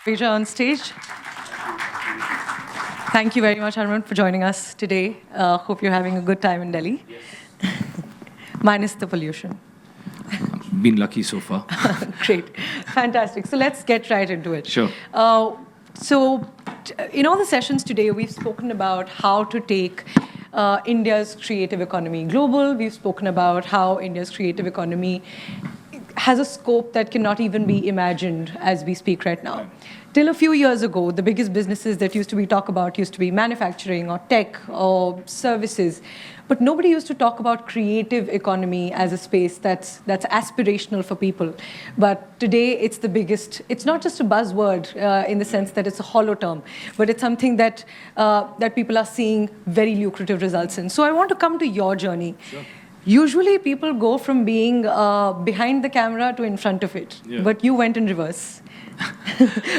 Baweja on stage. Thank you very much, Harman, for joining us today. Hope you're having a good time in Delhi. Yes. Minus the pollution. Been lucky so far. Great. Fantastic. So let's get right into it. Sure. In all the sessions today, we've spoken about how to take India's creative economy global. We've spoken about how India's creative economy has a scope that cannot even be imagined as we speak right now. Till a few years ago, the biggest businesses that used to be talked about used to be manufacturing or tech or services. But nobody used to talk about creative economy as a space that's aspirational for people. But today, it's the biggest. It's not just a buzzword in the sense that it's a hollow term, but it's something that people are seeing very lucrative results in. So I want to come to your journey. Sure. Usually, people go from being behind the camera to in front of it, but you went in reverse.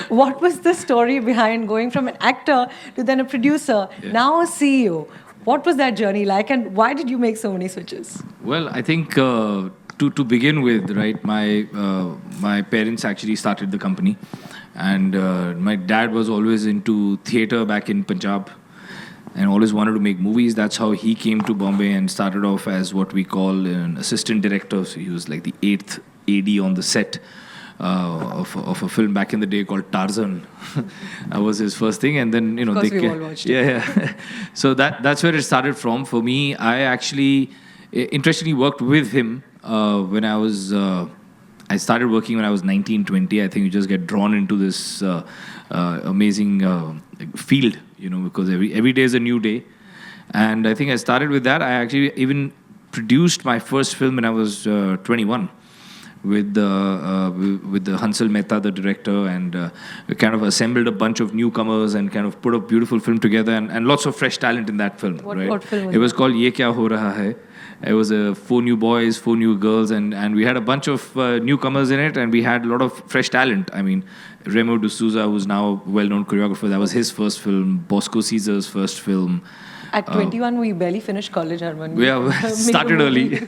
What was the story behind going from an actor to then a producer, now a CEO? What was that journey like, and why did you make so many switches? Well, I think to begin with, right, my parents actually started the company, and my dad was always into theatre back in Punjab, and always wanted to make movies. That's how he came to Bombay and started off as what we call an assistant director. So he was like the 8th AD on the set of a film back in the day called Tarzan. That was his first thing, and then we all watched it. Yeah. So that's where it started from. For me, I actually interestingly worked with him when I was. I started working when I was 19, 20. I think you just get drawn into this amazing field, because every day is a new day. And I think I started with that. I actually even produced my first film when I was 21 with the Hansal Mehta, the director, and we kind of assembled a bunch of newcomers and kind of put a beautiful film together, and lots of fresh talent in that film. What film was it? It was called Ye Kya Ho Raha Hai. It was 4 new boys, 4 new girls, and we had a bunch of newcomers in it, and we had a lot of fresh talent. I mean, Remo D'Souza, who's now a well-known choreographer, that was his first film. Bosco Caesar's first film. At 21, we barely finished college, Harman. Yeah, started early.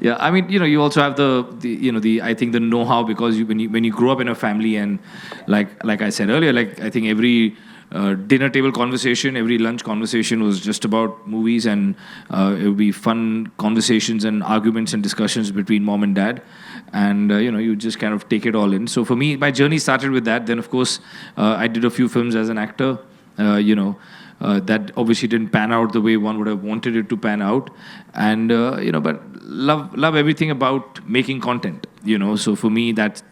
Yeah, I mean, you also have the I think the know-how, because when you grow up in a family, and like I said earlier, I think every dinner table conversation, every lunch conversation was just about movies, and it would be fun conversations and arguments and discussions between mom and dad, and you just kind of take it all in. So for me, my journey started with that. Then of course, I did a few films as an actor. That obviously didn't pan out the way one would have wanted it to pan out, and but love everything about making content. So for me, that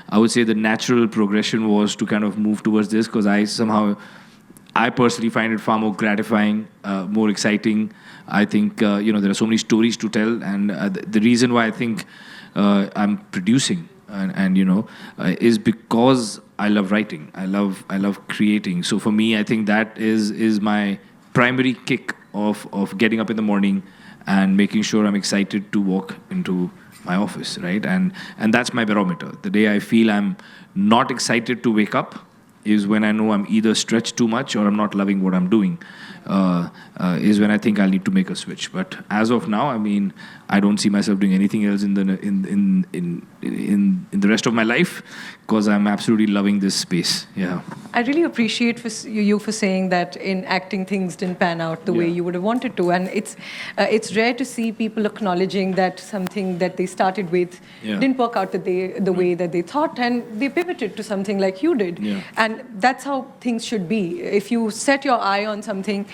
I would say the natural progression was to kind of move towards this, because I personally find it far more gratifying, more exciting. I think there are so many stories to tell, and the reason why I think I'm producing and is because I love writing. I love creating. So for me, I think that is my primary kick of getting up in the morning and making sure I'm excited to walk into my office, right? And that's my barometer. The day I feel I'm not excited to wake up is when I know I'm either stretched too much or I'm not loving what I'm doing. Is when I think I'll need to make a switch. But as of now, I mean, I don't see myself doing anything else in the rest of my life, because I'm absolutely loving this space. Yeah. I really appreciate you for saying that in acting things didn't pan out the way you would have wanted to, and it's rare to see people acknowledging that something that they started with didn't work out the way that they thought, and they pivoted to something like you did. Yeah. And that's how things should be. If you set your eye on something,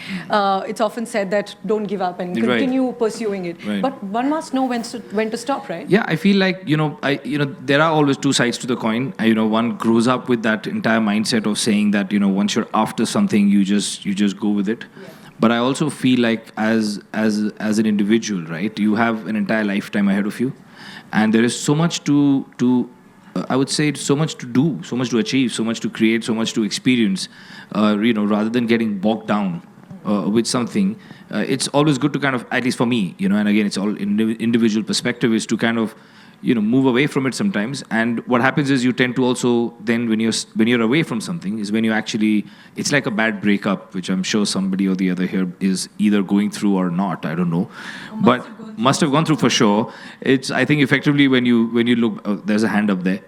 it's often said that don't give up and continue pursuing it. Right. But one must know when to stop, right? Yeah, I feel like there are always two sides to the coin. One grows up with that entire mindset of saying that once you're after something, you just go with it. Yeah. But I also feel like as an individual, right, you have an entire lifetime ahead of you, and there is so much to I would say so much to do, so much to achieve, so much to create, so much to experience. Rather than getting bogged down with something, it's always good to kind of, at least for me, and again, it's all individual perspective, is to kind of move away from it sometimes. And what happens is you tend to also then when you're away from something is when you actually, it's like a bad breakup, which I'm sure somebody or the other here is either going through or not. I don't know, but must have gone through for sure. It's, I think, effectively when you look. Oh, there's a hand up there.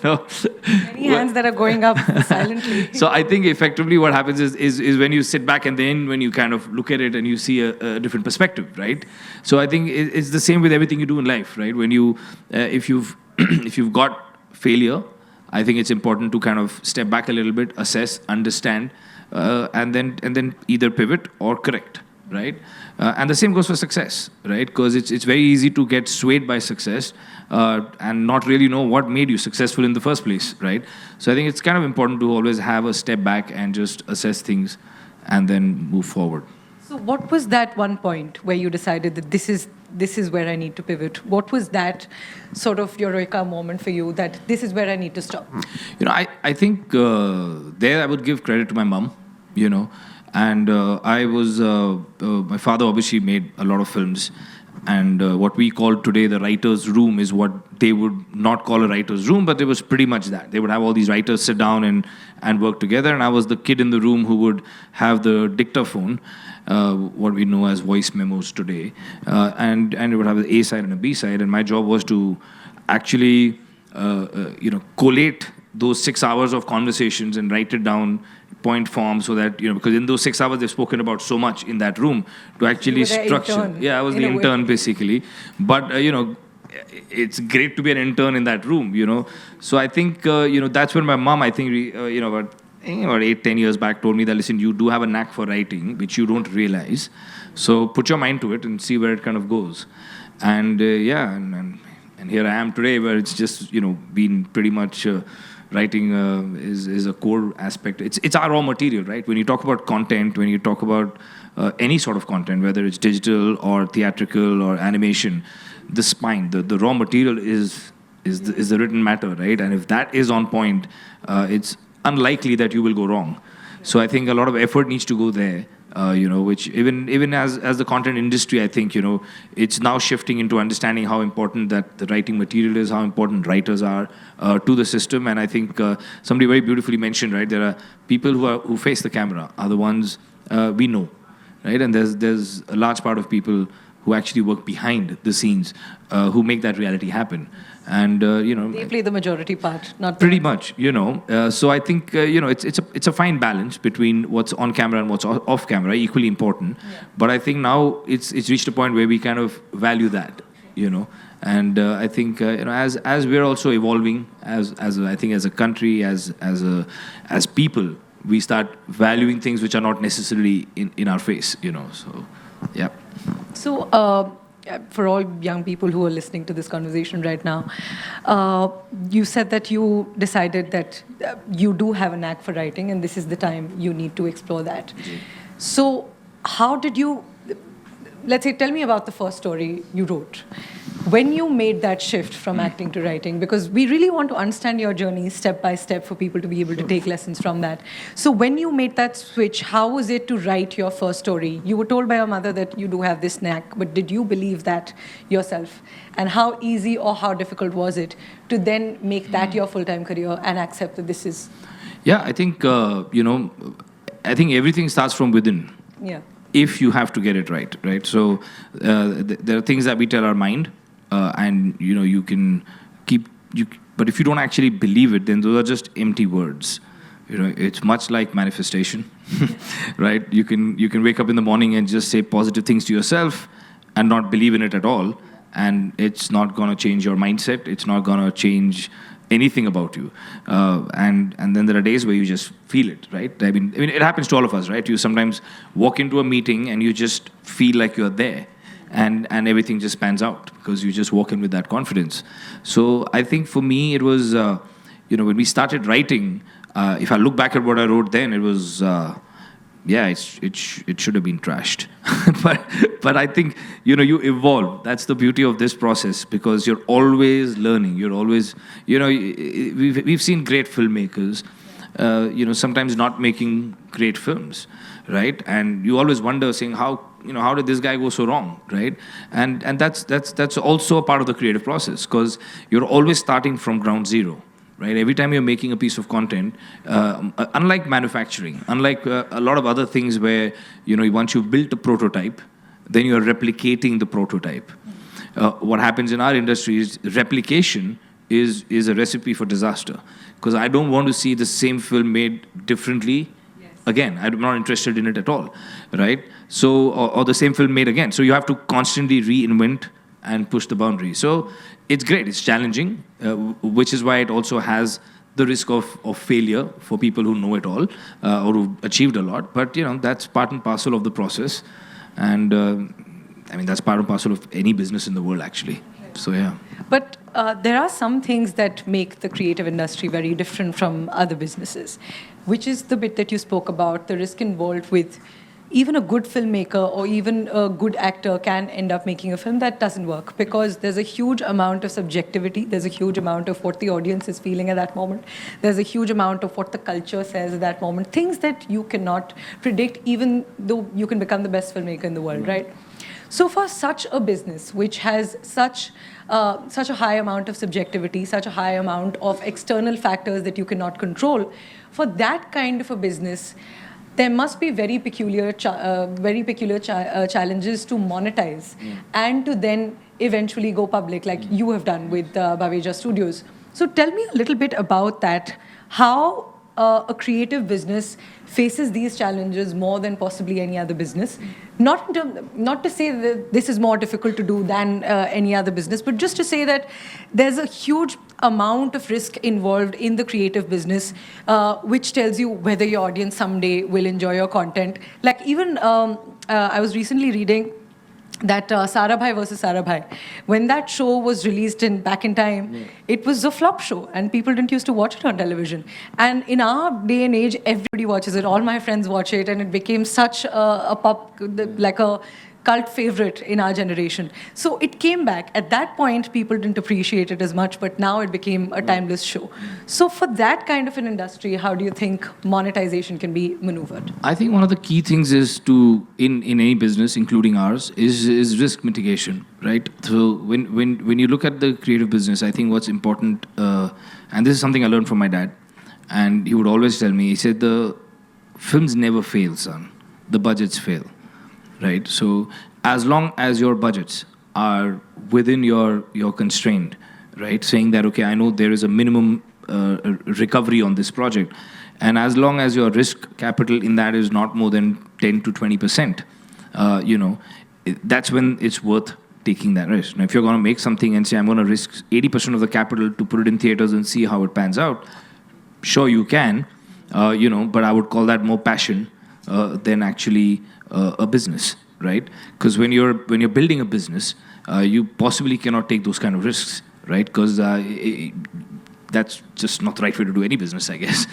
No. Many hands that are going up silently. So I think effectively what happens is when you sit back and then when you kind of look at it and you see a different perspective, right? So I think it's the same with everything you do in life, right? When you, if you've if you've got failure, I think it's important to kind of step back a little bit, assess, understand, and then either pivot or correct, right? And the same goes for success, right? Because it's very easy to get swayed by success and not really know what made you successful in the first place, right? So I think it's kind of important to always have a step back and just assess things and then move forward. So what was that one point where you decided that this is where I need to pivot? What was that sort of eureka moment for you that this is where I need to stop? I think there I would give credit to my mom, and I was, my father obviously made a lot of films, and what we call today the writer's room is what they would not call a writer's room, but it was pretty much that. They would have all these writers sit down and work together, and I was the kid in the room who would have the dictaphone, what we know as voice memos today, and it would have an A side and a B side, and my job was to actually, collate those 6 hours of conversations and write it down point form so that, because in those 6 hours they've spoken about so much in that room to actually structure. Intern, yeah, I was the intern basically. But, it's great to be an intern in that room, So I think, that's when my mom, I think, about 8-10 years back told me that, listen, you do have a knack for writing, which you don't realize. So put your mind to it and see where it kind of goes. And and here I am today where it's just, been pretty much... writing is a core aspect. It's our raw material, right? When you talk about content, when you talk about any sort of content, whether it's digital or theatrical or animation, the spine, the raw material is the written matter, right? And if that is on point, it's unlikely that you will go wrong. So I think a lot of effort needs to go there. Which even as the content industry, I think, it's now shifting into understanding how important that the writing material is, how important writers are to the system. And I think somebody very beautifully mentioned, right, there are people who face the camera are the ones we know, right? And there's a large part of people who actually work behind the scenes who make that reality happen. And they play the majority part, not pretty much, So I think it's a fine balance between what's on camera and what's off camera, equally important. Yeah. But I think now it's reached a point where we kind of value that, And I think as we're also evolving as I think as a country, as people, we start valuing things which are not necessarily in our face, So yeah. So. For all young people who are listening to this conversation right now, you said that you decided that you do have a knack for writing and this is the time you need to explore that. Mm-hmm. So how did you, let's say, tell me about the first story you wrote. When you made that shift from acting to writing, because we really want to understand your journey step by step for people to be able to take lessons from that. So when you made that switch, how was it to write your first story? You were told by your mother that you do have this knack, but did you believe that yourself? And how easy or how difficult was it to then make that your full-time career and accept that this is... Yeah, I think, I think everything starts from within. Yeah. If you have to get it right? So there are things that we tell our mind, and you can keep but if you don't actually believe it, then those are just empty words. It's much like manifestation, right? You can wake up in the morning and just say positive things to yourself and not believe in it at all, and it's not going to change your mindset. It's not going to change anything about you, and then there are days where you just feel it, right? I mean it happens to all of us, right? You sometimes walk into a meeting and you just feel like you're there, and everything just pans out because you just walk in with that confidence. So I think for me it was, when we started writing, if I look back at what I wrote then, it was, it should have been trashed. but I think, you evolve. That's the beauty of this process, because you're always learning. You're always, we've seen great filmmakers, sometimes not making great films, right? And you always wonder, saying, how how did this guy go so wrong, right? And that's also a part of the creative process, because you're always starting from ground zero. Right? Every time you're making a piece of content, unlike manufacturing, unlike a lot of other things where, once you've built a prototype, then you're replicating the prototype. What happens in our industry is replication is a recipe for disaster. Because I don't want to see the same film made differently again. I'm not interested in it at all, right? So, or the same film made again. So you have to constantly reinvent and push the boundary. So it's great, it's challenging, which is why it also has the risk of failure for people who know it all or who've achieved a lot. But, that's part and parcel of the process. And, that's part and parcel of any business in the world, actually. So, yeah. But there are some things that make the creative industry very different from other businesses, which is the bit that you spoke about, the risk involved with even a good filmmaker or even a good actor can end up making a film that doesn't work, because there's a huge amount of subjectivity, there's a huge amount of what the audience is feeling at that moment, there's a huge amount of what the culture says at that moment, things that you cannot predict even though you can become the best filmmaker in the world, right? So for such a business which has such a high amount of subjectivity, such a high amount of external factors that you cannot control, for that kind of a business, there must be very peculiar challenges to monetize and to then eventually go public, like you have done with Baweja Studios. So tell me a little bit about that, how a creative business faces these challenges more than possibly any other business. Not to say that this is more difficult to do than any other business, but just to say that there's a huge amount of risk involved in the creative business, which tells you whether your audience someday will enjoy your content. Like even I was recently reading that Sarabhai versus Sarabhai, when that show was released back in time, it was a flop show and people didn't used to watch it on television. And in our day and age, everybody watches it. All my friends watch it, and it became such like a cult favorite in our generation. So it came back. At that point, people didn't appreciate it as much, but now it became a timeless show. So for that kind of an industry, how do you think monetization can be maneuvered? I think one of the key things is in any business, including ours, is risk mitigation, right? So when you look at the creative business, I think what's important, and this is something I learned from my dad, and he would always tell me, he said, the films never fail, son. The budgets fail. Right, so as long as your budgets are within your constraint, right, saying that, okay, I know there is a minimum recovery on this project, and as long as your risk capital in that is not more than 10 to 20%, that's when it's worth taking that risk. Now, if you're going to make something and say, I'm going to risk 80% of the capital to put it in theaters and see how it pans out, sure, you can, but I would call that more passion than actually a business, right? Because when you're building a business, you possibly cannot take those kind of risks, right? Because that's just not the right way to do any business, I guess.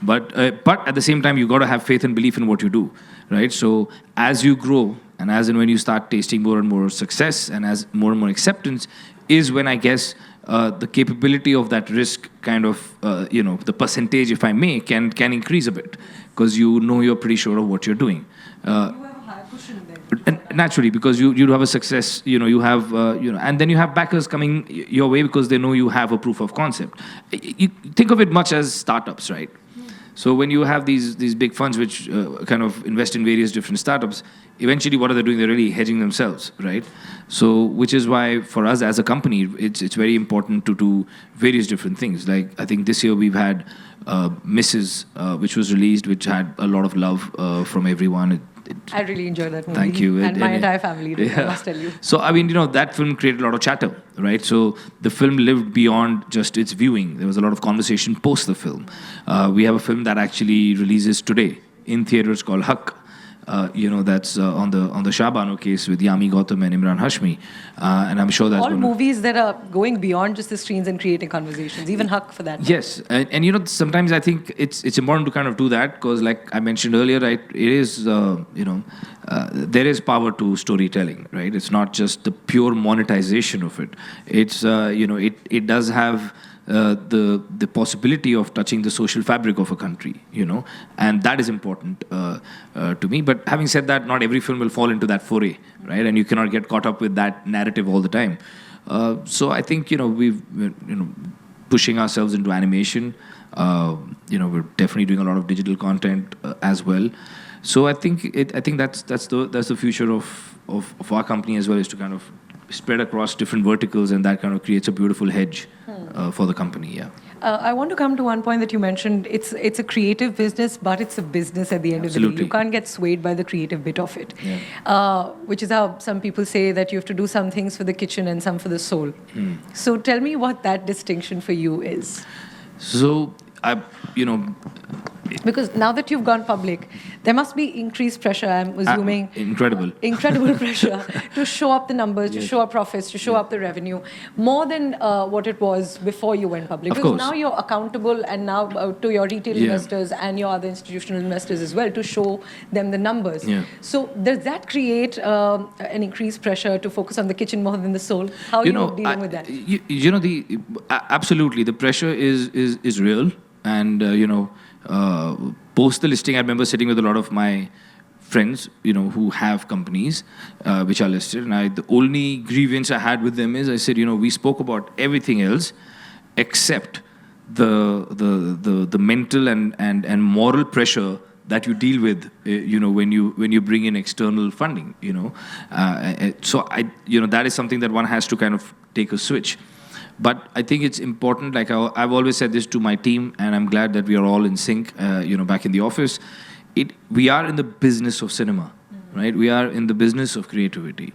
But at the same time, you got to have faith and belief in what you do, right? So as you grow, and as and when you start tasting more and more success, and as more and more acceptance, is when I guess the capability of that risk kind of, the percentage, if I may, can increase a bit, because you're pretty sure of what you're doing. You have a higher cushion then. And naturally, because you have a success, you have, and then you have backers coming your way because they know you have a proof of concept. You think of it much as startups, right? So when you have these big funds which kind of invest in various different startups, eventually what are they doing? They're really hedging themselves, right? So which is why for us as a company, it's very important to do various different things. Like I think this year we've had Mrs., which was released, which had a lot of love from everyone. I really enjoyed that movie. Thank you. And my entire family did, I must tell you. So, that film created a lot of chatter, right? So, the film lived beyond just its viewing. There was a lot of conversation post the film. We have a film that actually releases today in theaters called Haq. That's on the Shah Bano case with Yami Gautam and Imran Hashmi. And I'm sure that's all movies that are going beyond just the screens and creating conversations, even Haq for that. Yes, and sometimes I think it's important to kind of do that, because like I mentioned earlier, right, it is, there is power to storytelling, right? It's not just the pure monetization of it. It's, it does have the possibility of touching the social fabric of a country, and that is important to me. But having said that, not every film will fall into that foray, right? And you cannot get caught up with that narrative all the time. So I think we've pushing ourselves into animation. We're definitely doing a lot of digital content as well. So I think that's the future of our company as well, is to kind of spread across different verticals, and that kind of creates a beautiful hedge for the company. Yeah. I want to come to one point that you mentioned. It's a creative business, but it's a business at the end of the day. You can't get swayed by the creative bit of it, which is how some people say that you have to do some things for the kitchen and some for the soul. So tell me what that distinction for you is. So, because now that you've gone public, there must be increased pressure, I'm assuming. Incredible Pressure to show up the numbers, to show up profits, to show up the revenue, more than what it was before you went public. Of because course. Now you're accountable, and now to your retail investors and your other institutional investors as well, to show them the numbers. So does that create an increased pressure to focus on the kitchen more than the soul? How are you dealing with that? Absolutely, the pressure is real, and post the listing, I remember sitting with a lot of my friends, who have companies which are listed, and the only grievance I had with them is, I said, we spoke about everything else except the mental and moral pressure that you deal with, when you bring in external funding, so that is something that one has to kind of take a switch. But I think it's important, like I've always said this to my team, and I'm glad that we are all in sync, back in the office. We are in the business of cinema, right? We are in the business of creativity.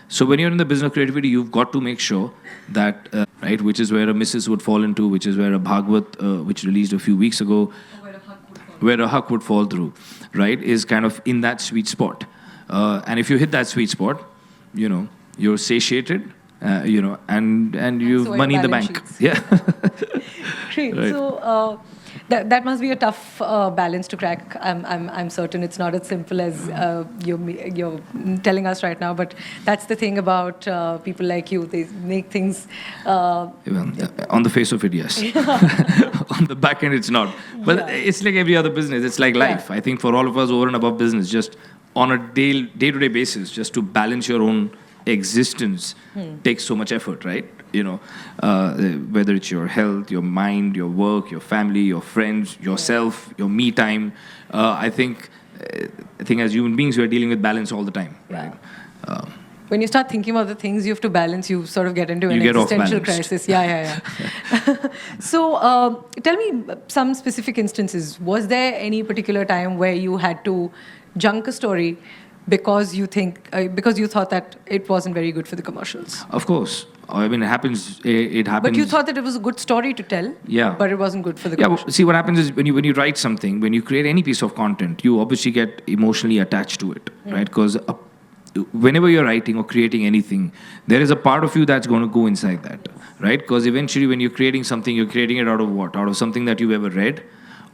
So when you're in the business of creativity, you've got to make sure that, right, which is where a Mrs. would fall into, which is where a Bhagwat, which released a few weeks ago, where a Haq would fall through, right, is kind of in that sweet spot. And if you hit that sweet spot, you're satiated, and you've so money in the bank. Sheets. Yeah. Great. Right. So that must be a tough balance to crack. I'm certain it's not as simple as you're telling us right now. But that's the thing about people like you. They make things. On the face of it, yes. On the back end, it's not. But it's like every other business. It's like life. I think for all of us, over and above business, just on a day-to-day basis, just to balance your own existence takes so much effort, right? Whether it's your health, your mind, your work, your family, your friends, yourself, your me time. I think as human beings, we are dealing with balance all the time, right? When you start thinking about the things you have to balance, you sort of get into an existential crisis. Yeah. So tell me some specific instances. Was there any particular time where you had to junk a story because you thought that it wasn't very good for the commercials? Of course. I mean, it happens. But you thought that it was a good story to tell. Yeah. But it wasn't good for the commercials. Well, see, what happens is when you write something, when you create any piece of content, you obviously get emotionally attached to it, right? Because whenever you're writing or creating anything, there is a part of you that's going to go inside that, right? Because eventually, when you're creating something, you're creating it out of what? Out of something that you've ever read,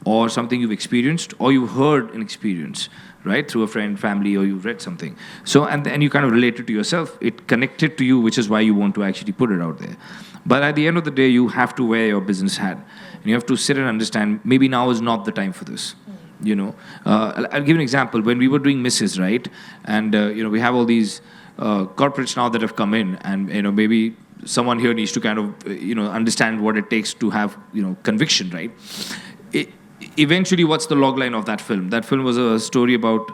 or something you've experienced, or you've heard an experience, right, through a friend, family, or you've read something. So, and you kind of relate it to yourself. It connected to you, which is why you want to actually put it out there. But at the end of the day, you have to wear your business hat. And you have to sit and understand, maybe now is not the time for this. I'll give an example. When we were doing Mrs., right, and, we have all these corporates now that have come in, and, maybe someone here needs to kind of, understand what it takes to have, conviction, right? Eventually, what's the logline of that film? That film was a story about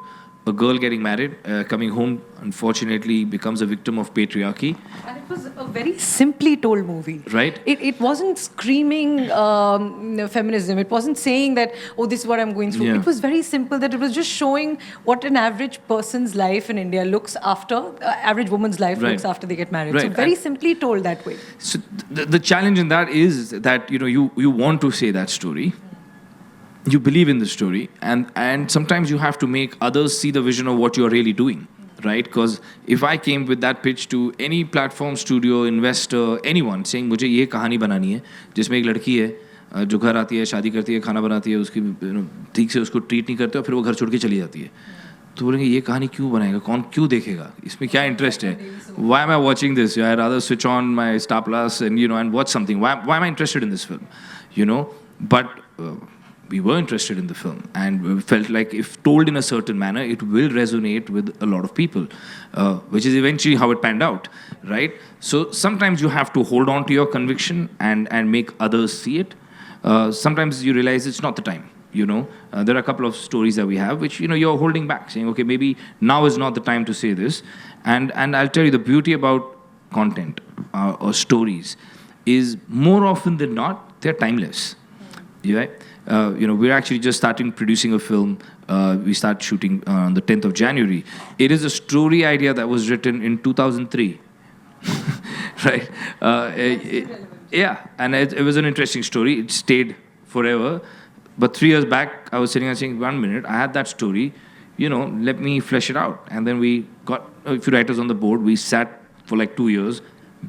a girl getting married, coming home, unfortunately becomes a victim of patriarchy. And it was a very simply told movie. Right. It wasn't screaming feminism. It wasn't saying that, oh, this is what I'm going through. Yeah. It was very simple, that it was just showing what an average person's life in India looks after, average woman's life looks after they get married. Right. So very simply told that way. So the challenge in that is that, you want to say that story. You believe in the story, and sometimes you have to make others see the vision of what you're really doing, right? Because if I came with that pitch to any platform, studio, investor, anyone, saying मुझे ये कहानी बनानी है जिसमें एक लड़की है जो घर आती है, शादी करती है, खाना बनाती है, उसकी ठीक से उसको ट्रीट नहीं करते और फिर वो घर छोड़ के चली जाती है, तो बोलेंगे ये कहानी क्यों बनाएगा, कौन क्यों देखेगा, इसमें क्या इंटरेस्ट है, why am I watching this, I'd rather switch on my Star Plus and and watch something, why am I interested in this film, but we were interested in the film and we felt like if told in a certain manner it will resonate with a lot of people, which is eventually how it panned out, right? So sometimes you have to hold on to your conviction and make others see it. Sometimes you realize it's not the time. There are a couple of stories that we have which you're holding back, saying okay, maybe now is not the time to say this. And I'll tell you, the beauty about content or stories is more often than not they're timeless. We're actually just starting producing a film. We start shooting on the 10th of January. It is a story idea that was written in 2003. Right? And it was an interesting story. It stayed forever. But 3 years back, I was sitting and saying, 1 minute, I had that story, let me flesh it out. And then we got a few writers on the board. We sat for like 2 years,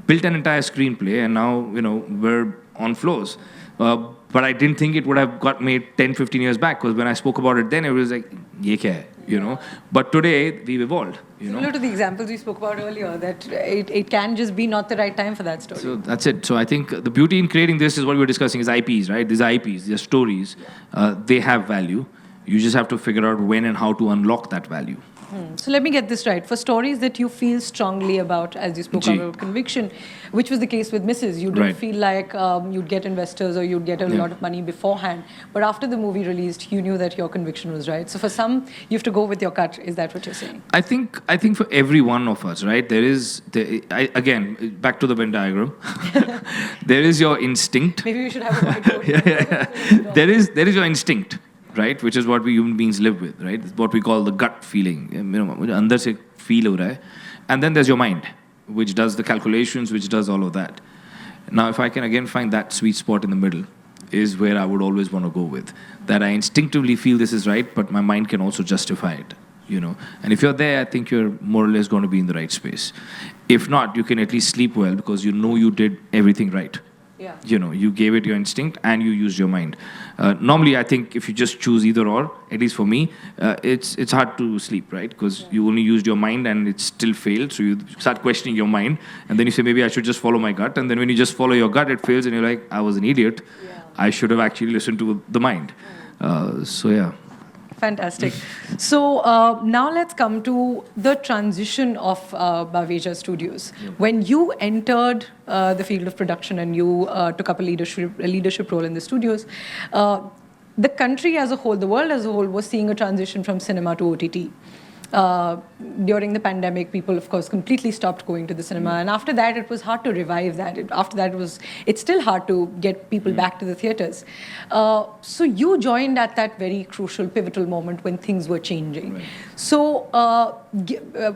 built an entire screenplay, and now, we're on floors. But I didn't think it would have got made 10, 15 years back, because when I spoke about it then, it was like, ye kya hai, But today, we've evolved, Similar to the examples we spoke about earlier, that it can just be not the right time for that story. So that's it. So I think the beauty in creating this is what we were discussing is IPs, right? These IPs, these stories, they have value. You just have to figure out when and how to unlock that value. So let me get this right. For stories that you feel strongly about, as you spoke about conviction, which was the case with Mrs., you didn't feel like you'd get investors or you'd get a lot of money beforehand. But after the movie released, you knew that your conviction was right. So for some, you have to go with your gut. Is that what you're saying? I think for every one of us, right, again, back to the Venn diagram, there is your instinct. Maybe we should have a whiteboard. There is your instinct. Right, which is what we human beings live with, right? It's what we call the gut feeling. Andar se feel ho raha hai. And then there's your mind, which does the calculations, which does all of that. Now, if I can again find that sweet spot in the middle, is where I would always want to go with. That I instinctively feel this is right, but my mind can also justify it. And if you're there, I think you're more or less going to be in the right space. If not, you can at least sleep well because you did everything right. Yeah. You gave it your instinct and you used your mind. Normally, I think if you just choose either or, at least for me, it's hard to sleep, right? Because you only used your mind and it still failed. So you start questioning your mind. And then you say, maybe I should just follow my gut. And then when you just follow your gut, it fails. And you're like, I was an idiot. Yeah. I should have actually listened to the mind. So, yeah. Fantastic. So now let's come to the transition of Baweja Studios. Yeah. When you entered the field of production and you took up a leadership role in the studios, the country as a whole, the world as a whole, was seeing a transition from cinema to OTT. During the pandemic, people, of course, completely stopped going to the cinema. And after that, it was hard to revive that. After that, it's still hard to get people back to the theaters. So you joined at that very crucial, pivotal moment when things were changing. Right. So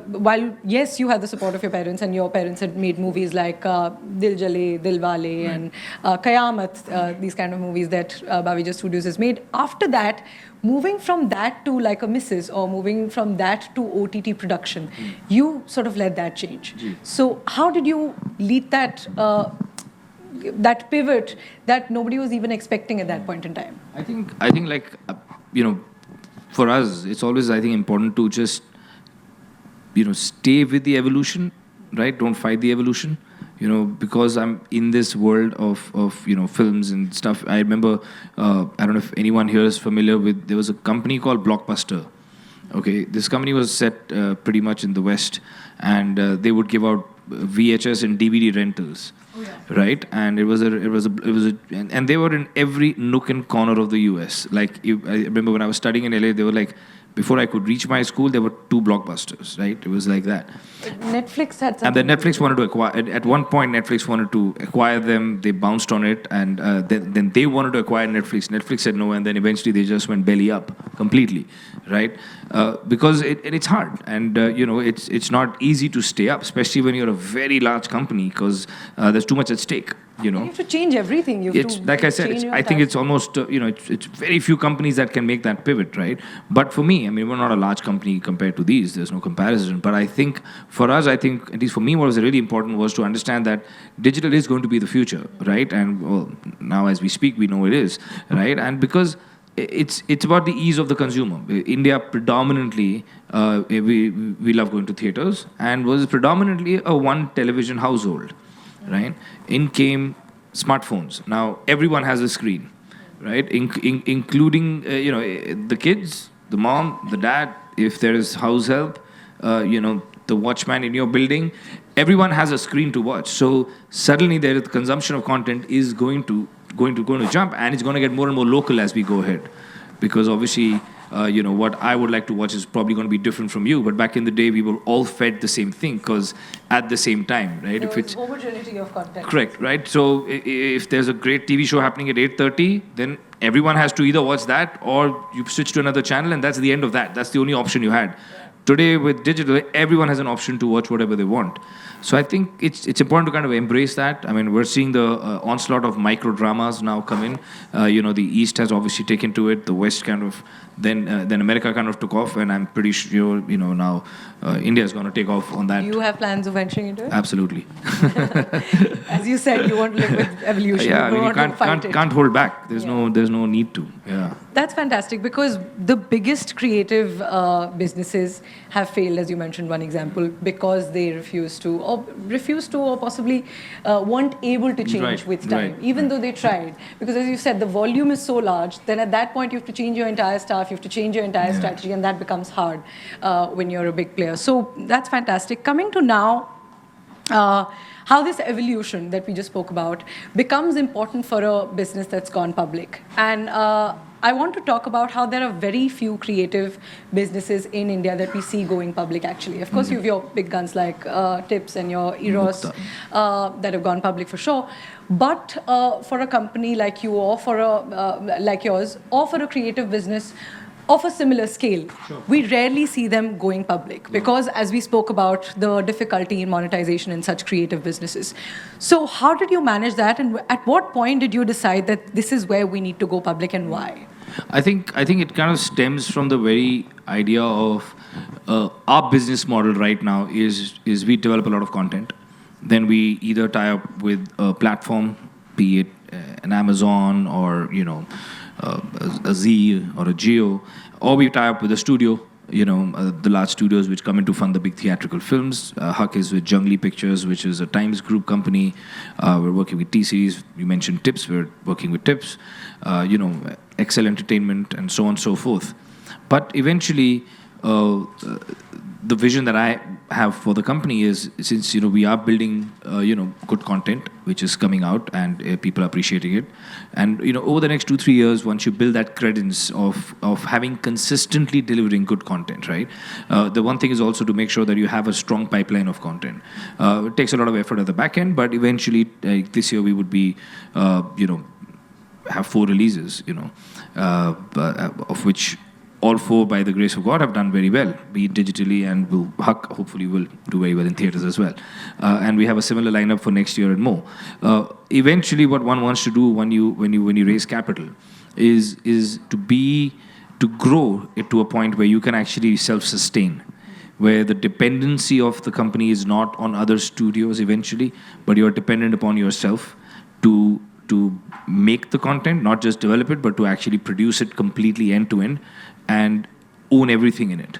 while, yes, you had the support of your parents, and your parents had made movies like Dil Jale, Dil Wale, and Qayamat, these kind of movies that Baweja Studios has made. After that, moving from that to like a Mrs. or moving from that to OTT production, you sort of led that change. So how did you lead that that pivot that nobody was even expecting at that point in time? I think like, for us, it's always, I think, important to just, stay with the evolution, right? Don't fight the evolution. Because I'm in this world of films and stuff. I remember, I don't know if anyone here is familiar with, there was a company called Blockbuster. Okay, this company was set pretty much in the West, and they would give out VHS and DVD rentals. Oh, yeah. Right, and and they were in every nook and corner of the US. Like, I remember when I was studying in LA, they were like, before I could reach my school, there were 2 Blockbusters, right? It was like that. Netflix had something. And then Netflix wanted to acquire, at one point, Netflix wanted to acquire them. They bounced on it, and then they wanted to acquire Netflix. Netflix said no, and then eventually they just went belly up completely, right? Because it's hard, and it's not easy to stay up, especially when you're a very large company, because there's too much at stake. You have to change everything. Like I said, I think it's almost, it's very few companies that can make that pivot, right? But for me, I mean, we're not a large company compared to these. There's no comparison. But I think for us, at least for me, what was really important was to understand that digital is going to be the future, right? And well, now as we speak, we know it is, right? And because it's about the ease of the consumer. India predominantly, we love going to theaters, and was predominantly a one television household, right? In came smartphones. Now everyone has a screen, right? Including the kids, the mom, the dad. If there is house help, the watchman in your building, everyone has a screen to watch. So suddenly the consumption of content is going to jump, and it's going to get more and more local as we go ahead, because obviously what I would like to watch is probably going to be different from you. But back in the day, we were all fed the same thing because at the same time, right? There was homogeneity of content. Correct, right? So if there's a great TV show happening at 8:30, then everyone has to either watch that or you switch to another channel, and that's the end of that. That's the only option you had. Yeah. Today, with digital, everyone has an option to watch whatever they want. So I think it's important to kind of embrace that. I mean, we're seeing the onslaught of micro dramas now come in. The East has obviously taken to it. The West kind of then America kind of took off, and I'm pretty sure now India is going to take off on that. Do you have plans of venturing into it? Absolutely. As you said, you want to live with evolution. Yeah, you can't hold back. There's no need to. Yeah. That's fantastic, because the biggest creative businesses have failed, as you mentioned one example, because they refused to or possibly weren't able to change with time, even though they tried. Because as you said, the volume is so large, then at that point you have to change your entire staff, you have to change your entire strategy, and that becomes hard when you're a big player. So that's fantastic. Coming to now, how this evolution that we just spoke about becomes important for a business that's gone public. And I want to talk about how there are very few creative businesses in India that we see going public, actually. Of course, you have your big guns like Tips and your Eros that have gone public for sure. But for a company like you, or for like yours, or for a creative business of a similar scale, we rarely see them going public, because as we spoke about the difficulty in monetization in such creative businesses. So how did you manage that, and at what point did you decide that this is where we need to go public, and why? I think it kind of stems from the very idea of our business model right now is we develop a lot of content, then we either tie up with a platform, be it an Amazon or a Z or a Geo, or we tie up with a studio, the large studios which come in to fund the big theatrical films. Huck is with Jungli Pictures, which is a Times Group company. We're working with T-Series. You mentioned Tips. We're working with Tips. Excel Entertainment, and so on and so forth. But eventually, the vision that I have for the company is, since we are building good content which is coming out and people are appreciating it, and over the next 2-3 years, once you build that credence of having consistently delivering good content, right? The one thing is also to make sure that you have a strong pipeline of content. It takes a lot of effort at the back end, but eventually, this year we would be have 4 releases, of which all 4, by the grace of God, have done very well, be it digitally, and Huck hopefully will do very well in theaters as well. And we have a similar lineup for next year and more. Eventually, what one wants to do when you raise capital is to grow it to a point where you can actually self-sustain, where the dependency of the company is not on other studios eventually, but you are dependent upon yourself to make the content, not just develop it, but to actually produce it completely end to end and own everything in it,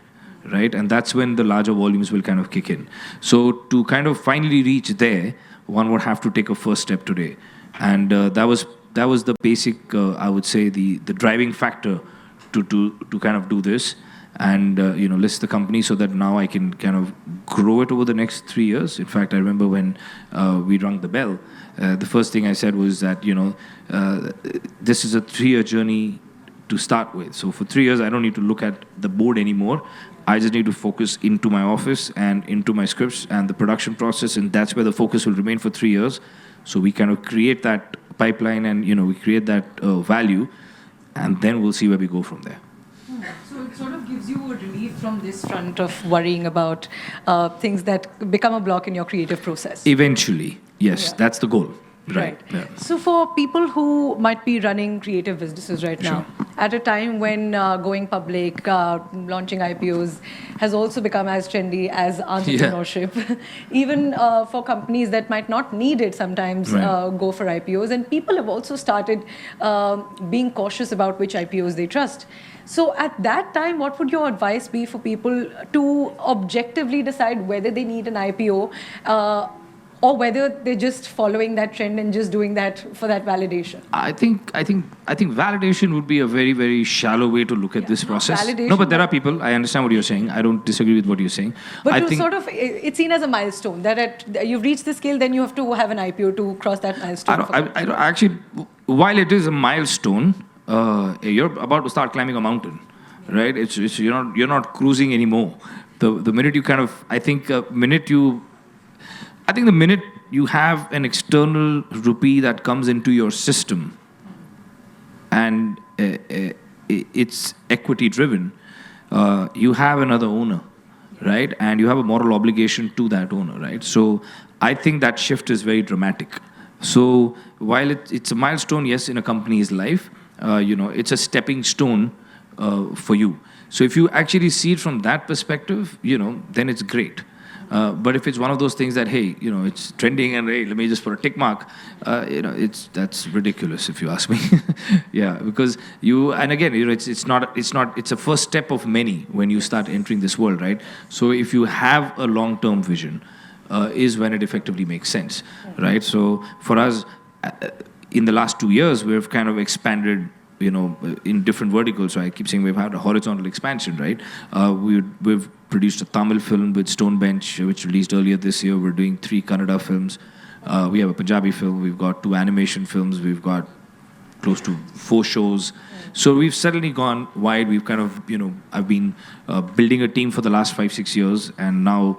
right? And that's when the larger volumes will kind of kick in. So to kind of finally reach there, one would have to take a first step today. And that was the basic, I would say, the driving factor to kind of do this and list the company, so that now I can kind of grow it over the next 3 years. In fact, I remember when we rung the bell, the first thing I said was that this is a 3-year journey to start with. So for 3 years, I don't need to look at the board anymore. I just need to focus into my office and into my scripts and the production process, and that's where the focus will remain for 3 years. So we kind of create that pipeline, and we create that value, and then we'll see where we go from there. So it sort of gives you a relief from this front of worrying about things that become a block in your creative process. Eventually, yes, that's the goal. Right. Yeah. So for people who might be running creative businesses right now, at a time when going public, launching IPOs has also become as trendy as entrepreneurship. Even for companies that might not need it sometimes go for IPOs. And people have also started being cautious about which IPOs they trust. So at that time, what would your advice be for people to objectively decide whether they need an IPO or whether they're just following that trend and just doing that for that validation? I think validation would be a very, very shallow way to look at this process. Validation, no, but there are people. I understand what you're saying. I don't disagree with what you're saying. But I think, it's seen as a milestone that you've reached this scale, then you have to have an IPO to cross that milestone. I don't actually. While it is a milestone, you're about to start climbing a mountain, right? It's you're not cruising anymore. The minute you kind of, I think the minute you have an external rupee that comes into your system and it's equity driven, you have another owner, right? And you have a moral obligation to that owner, right? So I think that shift is very dramatic. So while it's a milestone, yes, in a company's life, it's a stepping stone for you. So if you actually see it from that perspective, then it's great. But if it's one of those things that, hey, it's trending and hey, let me just put a tick mark, that's ridiculous if you ask me. Yeah, because it's a first step of many when you start entering this world, right? So if you have a long-term vision, is when it effectively makes sense, right? So for us, in the last 2 years, we've kind of expanded, in different verticals. So I keep saying we've had a horizontal expansion, right? We've produced a Tamil film with Stonebench, which released earlier this year. We're doing 3 Kannada films. We have a Punjabi film. We've got 2 animation films. We've got close to 4 shows. So we've suddenly gone wide. We've kind of, I've been building a team for the last 5-6 years. And now,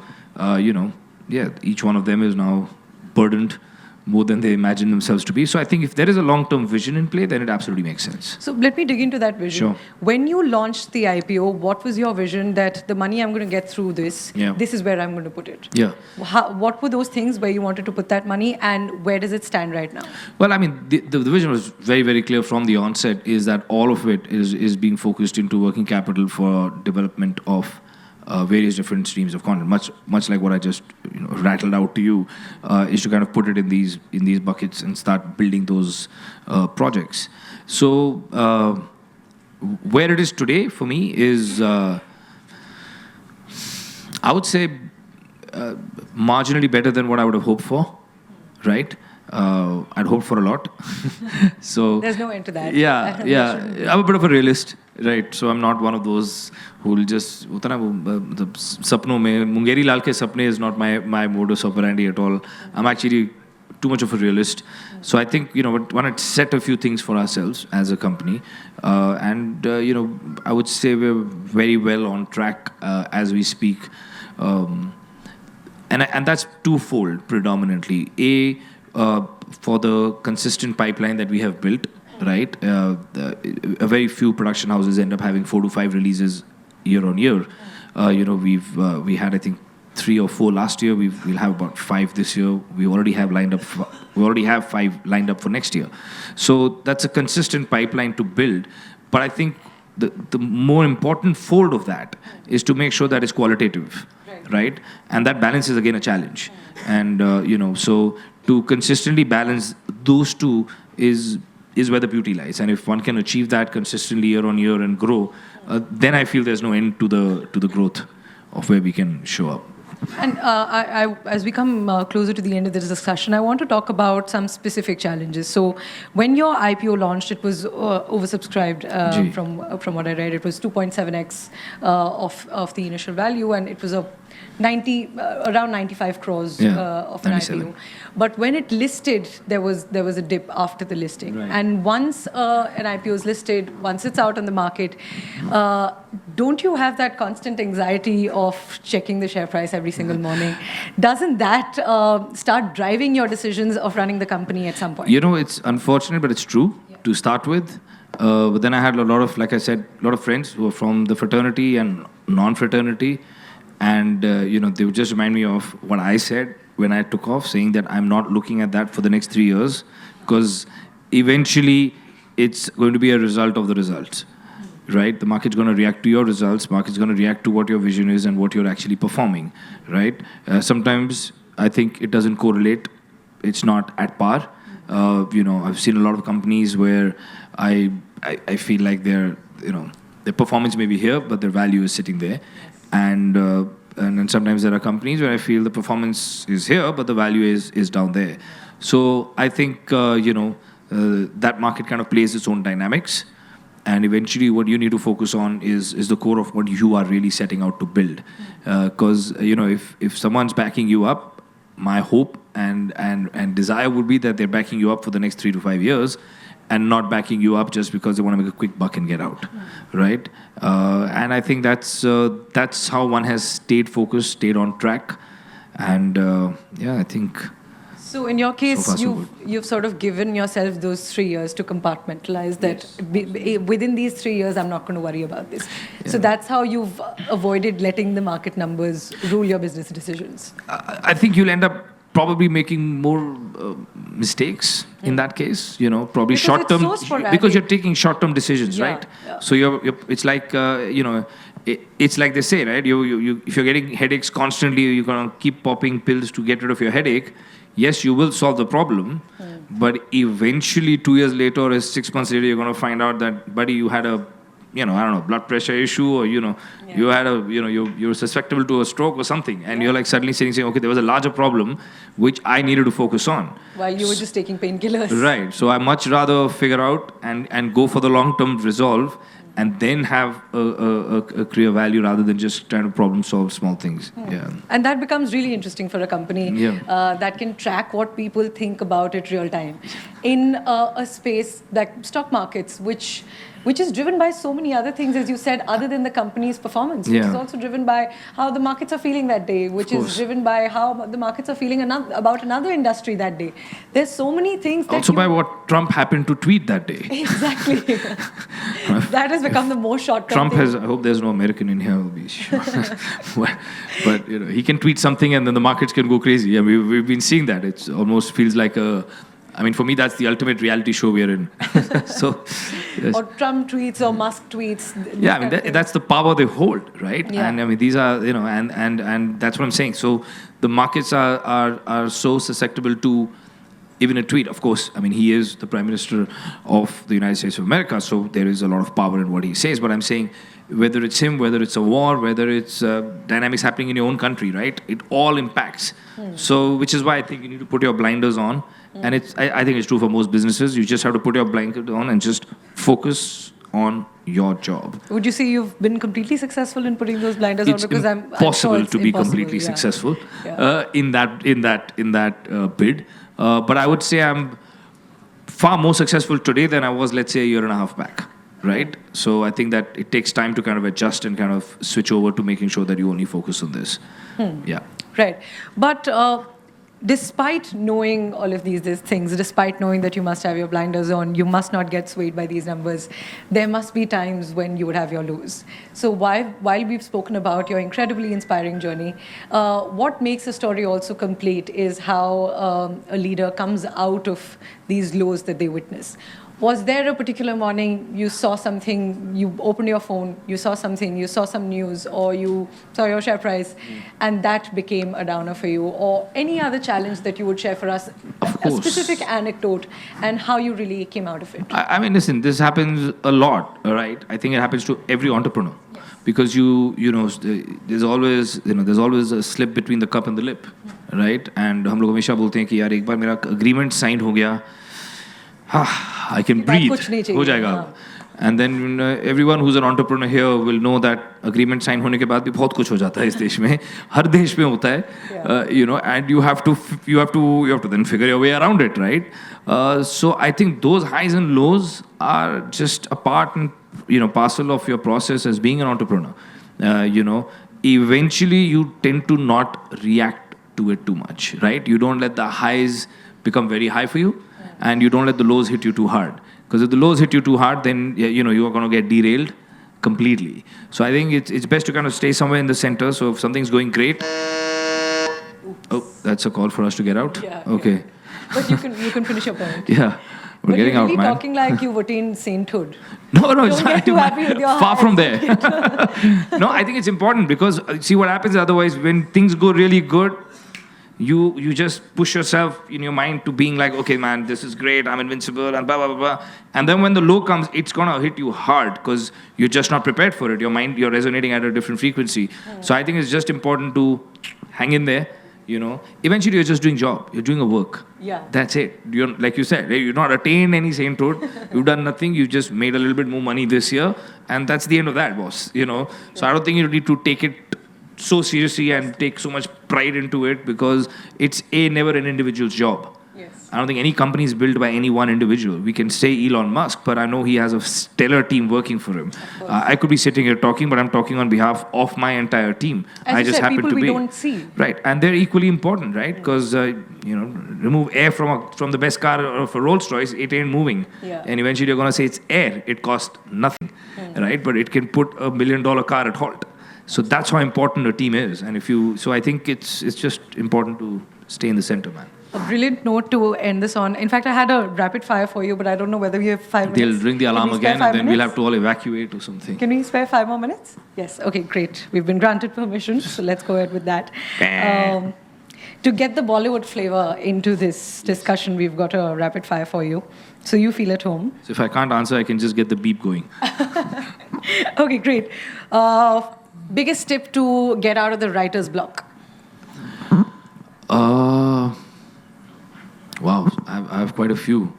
each one of them is now burdened more than they imagine themselves to be. So I think if there is a long-term vision in play, then it absolutely makes sense. So let me dig into that vision. Sure. When you launched the IPO, what was your vision that the money I'm going to get through this, this is where I'm going to put it? Yeah. What were those things where you wanted to put that money, and where does it stand right now? Well, I mean, the vision was very, very clear from the onset, is that all of it is being focused into working capital for development of various different streams of content, much like what I just rattled out to you, is to kind of put it in these buckets and start building those projects. So where it is today for me is, I would say, marginally better than what I would have hoped for, right? I'd hoped for a lot. So there's no end to that. Yeah. I'm a bit of a realist, right? So I'm not one of those who will just sapno mein Mungeri Lal ke sapne is not my modus operandi at all. I'm actually too much of a realist. So I think we want to set a few things for ourselves as a company, and I would say we're very well on track as we speak, and that's twofold predominantly. For the consistent pipeline that we have built, right? A very few production houses end up having 4 to 5 releases year on year. We had, I think, 3 or 4 last year. We'll have about 5 this year. We already have 5 lined up for next year. So that's a consistent pipeline to build. But I think the more important fold of that is to make sure that it's qualitative, right? And that balance is again a challenge. And so to consistently balance those two is where the beauty lies. And if one can achieve that consistently year on year and grow, then I feel there's no end to the growth of where we can show up. And as we come closer to the end of this discussion, I want to talk about some specific challenges. So when your IPO launched, it was oversubscribed from what I read. It was 2.7x of the initial value, and it was around 95 crores of an 97. IPO. But when it listed, there was a dip after the listing. Right. And once an IPO is listed, once it's out on the market, don't you have that constant anxiety of checking the share price every single morning? Doesn't that start driving your decisions of running the company at some point? It's unfortunate, but it's true to start with. But then I had a lot of friends who were from the fraternity and non-fraternity. And, they would just remind me of what I said when I took off, saying that I'm not looking at that for the next 3 years, because eventually it's going to be a result of the results, right? The market's going to react to your results. Market's going to react to what your vision is and what you're actually performing, right? Sometimes I think it doesn't correlate. It's not at par. I've seen a lot of companies where I feel like their performance may be here, but their value is sitting there, and then sometimes there are companies where I feel the performance is here, but the value is down there. So I think that market kind of plays its own dynamics, and eventually what you need to focus on is the core of what you are really setting out to build. Because if someone's backing you up, my hope and desire would be that they're backing you up for the next 3 to 5 years, and not backing you up just because they want to make a quick buck and get out, right? And I think that's how one has stayed focused, stayed on track, and I think. So in your case, so far, so you've sort of given yourself those 3 years to compartmentalize that. Within these 3 years, I'm not going to worry about this. Yeah. So that's how you've avoided letting the market numbers rule your business decisions. I think you'll end up probably making more mistakes in that case. Probably because short-term, because you're taking short-term decisions, right? Yeah. So it's like it's like they say, right? If you're getting headaches constantly, you're gonna keep popping pills to get rid of your headache. Yes, you will solve the problem, but eventually 2 years later or 6 months later, you're going to find out that, buddy, you had a, blood pressure issue, or, you had you're susceptible to a stroke or something. And you're like suddenly saying, okay, there was a larger problem, which I needed to focus on. While you were just taking painkillers. Right. So I much rather figure out and go for the long-term resolve, and then have a clear value rather than just trying to problem solve small things. Yeah. And that becomes really interesting for a company that can track what people think about it real time. In a space like stock markets, which is driven by so many other things, as you said, other than the company's performance, which is also driven by how the markets are feeling that day, which is driven by how the markets are feeling about another industry that day. There's so many things that also by what Trump happened to tweet that day. Exactly. That has become the most short-term Trump thing. has, I hope there's no American in here who will be sure. but he can tweet something and then the markets can go crazy. I mean, we've been seeing that. It almost feels like for me, that's the ultimate reality show we're in. So, yes. Or Trump tweets or Musk tweets. Yeah, that's the power they hold, right? Yeah. And these are, and that's what I'm saying. So the markets are so susceptible to even a tweet. Of course, he is the Prime Minister of the United States of America, so there is a lot of power in what he says. But I'm saying, whether it's him, whether it's a war, whether it's dynamics happening in your own country, right? It all impacts. So, which is why I think you need to put your blinders on. And I think it's true for most businesses. You just have to put your blinders on and just focus on your job. Would you say you've been completely successful in putting those blinders on? Because I'm possible sure to be completely successful in that bid. But I would say I'm far more successful today than I was, let's say, a year and a half back, right? So I think that it takes time to kind of adjust and kind of switch over to making sure that you only focus on this. Yeah. Right. But despite knowing all of these things, despite knowing that you must have your blinders on, you must not get swayed by these numbers, there must be times when you would have your lows. So while we've spoken about your incredibly inspiring journey, what makes a story also complete is how a leader comes out of these lows that they witness. Was there a particular morning you saw something, you opened your phone, you saw something, you saw some news, or you saw your share price, and that became a downer for you? Or any other challenge that you would share for us, a specific anecdote, and how you really came out of it? Listen, this happens a lot, right? I think it happens to every entrepreneur. Yes. Because there's always a slip between the cup and the lip, right? And हम लोग हमेशा बोलते हैं कि यार एक बार मेरा agreement signed हो गया, I can breathe. हो जाएगा. And then everyone who's an entrepreneur here will know that agreement sign होने के बाद भी बहुत कुछ हो जाता है इस देश में. हर देश में होता है. And you have to then figure your way around it, right? So I think those highs and lows are just a part and parcel of your process as being an entrepreneur. Eventually you tend to not react to it too much, right? You don't let the highs become very high for you. And you don't let the lows hit you too hard. Because if the lows hit you too hard, then you are going to get derailed completely. So I think it's best to kind of stay somewhere in the center. So if something's going great, oh, that's a call for us to get out. Yeah, okay. But you can finish your point. Yeah. We're But getting you're out, really man. talking like you've attained sainthood. No, it's Don't get too happy with your far high from there. certificate. No, I think it's important because see what happens otherwise when things go really good, you just push yourself in your mind to being like, okay, man, this is great, I'm invincible, and blah blah blah blah. And then when the low comes, it's gonna hit you hard because you're just not prepared for it. Your mind, you're resonating at a different frequency. So I think it's just important to hang in there. You know, eventually you're just doing job. You're doing a work. Yeah. That's it. You're like you said, you've not attained any sainthood. You've done nothing. You just made a little bit more money this year, and that's the end of that, boss. You know. So I don't think you need to take it so seriously and take so much pride into it because it's never an individual's job. Yes. I don't think any company is built by any one individual. We can say Elon Musk, but I know he has a stellar team working for him. I could be sitting here talking, but I'm talking on behalf of my entire team. As I you just said, happen people to we be don't see. right, and they're equally important, right? Because remove air from the best car of a Rolls Royce, it ain't moving, Yeah. and eventually you're gonna say it's air. It costs nothing, right? But it can put $1 million car at halt. So that's how important a team is, and so I think it's just important to stay in the center, man. A brilliant note to end this on. In fact, I had a rapid fire for you, but I don't know whether we have 5 minutes. They'll ring the Can alarm we spare again, 5 and then we'll minutes? have to all evacuate or something. Can we spare 5 more minutes? Yes. Okay, great. We've been granted permission, so let's go ahead with that. To get the Bollywood flavor into this discussion, we've got a rapid fire for you, so you feel at home. So if I can't answer, I can just get the beep going. Okay, great. Biggest tip to get out of the writer's block? Wow, I have quite a few.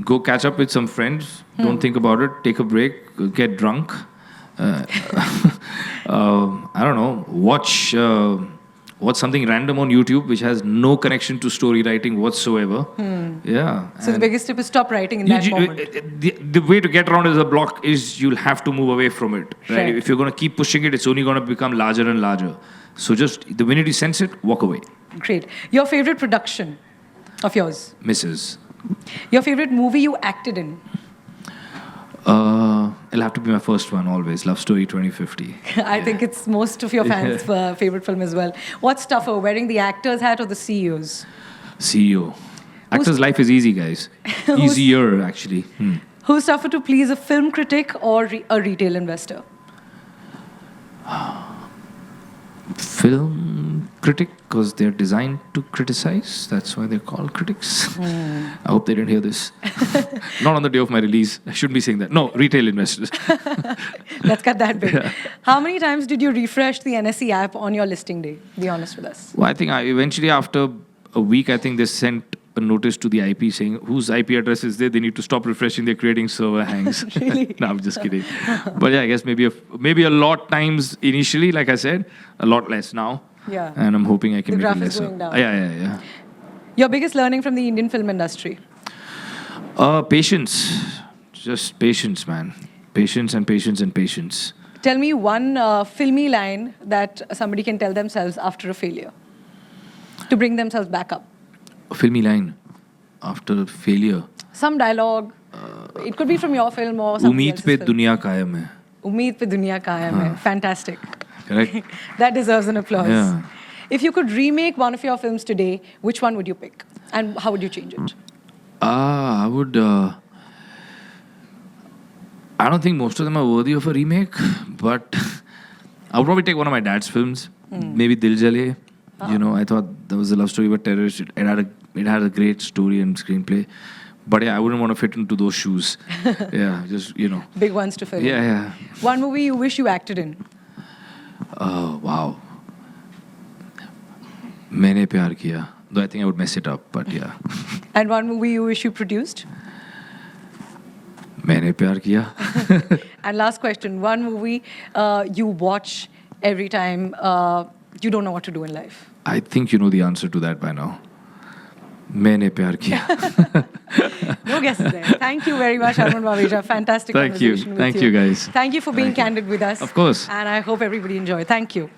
Go catch up with some friends. Don't think about it. Take a break. Get drunk. I don't know. Watch something random on YouTube which has no connection to story writing whatsoever. Yeah. So the biggest tip is stop writing in that moment. The way to get around the block is you'll have to move away from it. Right? Right. If you're going to keep pushing it, it's only going to become larger and larger. So just the minute you sense it, walk away. Great. Your favorite production of yours? Misses. Your favorite movie you acted in? It'll have to be my first one always. Love Story 2050. I think it's most of your fans' favorite film as well. What's tougher, wearing the actor's hat or the CEO's? CEO. Actor's life is easy, guys. Easier, actually. Who's tougher to please, a film critic or a retail investor? Film critic, because they're designed to criticize. That's why they're called critics. I hope they didn't hear this. Not on the day of my release. I shouldn't be saying that. No, retail investors. Let's cut that bit. Yeah. How many times did you refresh the NSE app on your listing day? Be honest with us. Well, I think eventually after a week, I think they sent a notice to the IP saying whose IP address is there. They need to stop refreshing their creating server hangs. Really? No, I'm just kidding. But yeah, I guess maybe a lot times initially, like I said, a lot less now. Yeah. And I'm hoping I can The make it graph is lesser. going down. Yeah. Your biggest learning from the Indian film industry? Patience. Just patience, man. Patience and patience and patience. Tell me one filmy line that somebody can tell themselves after a failure to bring themselves back up. A filmy line after failure. Some dialogue. It could be from your film or somebody Umeed else's pe film. duniya kayam hai. Umeed pe duniya kayam hai. Fantastic. Correct? That deserves an applause. Yeah. If you could remake one of your films today, which one would you pick? And how would you change it? I would. I don't think most of them are worthy of a remake, but I would probably take one of my dad's films, maybe Dil Jale. You know, I thought that was a love story about terrorists. It had a great story and screenplay. But yeah, I wouldn't want to fit into those shoes. Yeah, just, Big ones to fill in. Yeah. One movie you wish you acted in? Wow. Maine Pyar Kiya. Though I think I would mess it up, but yeah. And one movie you wish you produced? Maine Pyar Kiya. And last question, one movie you watch every time you don't know what to do in life? I think you know the answer to that by now. Maine Pyar Kiya. No guesses there. Thank you very much, Harman Baweja. Fantastic Thank you. conversation with Thank you, guys. Thank you for being candid with us. Of course. And I hope everybody enjoyed. Thank you.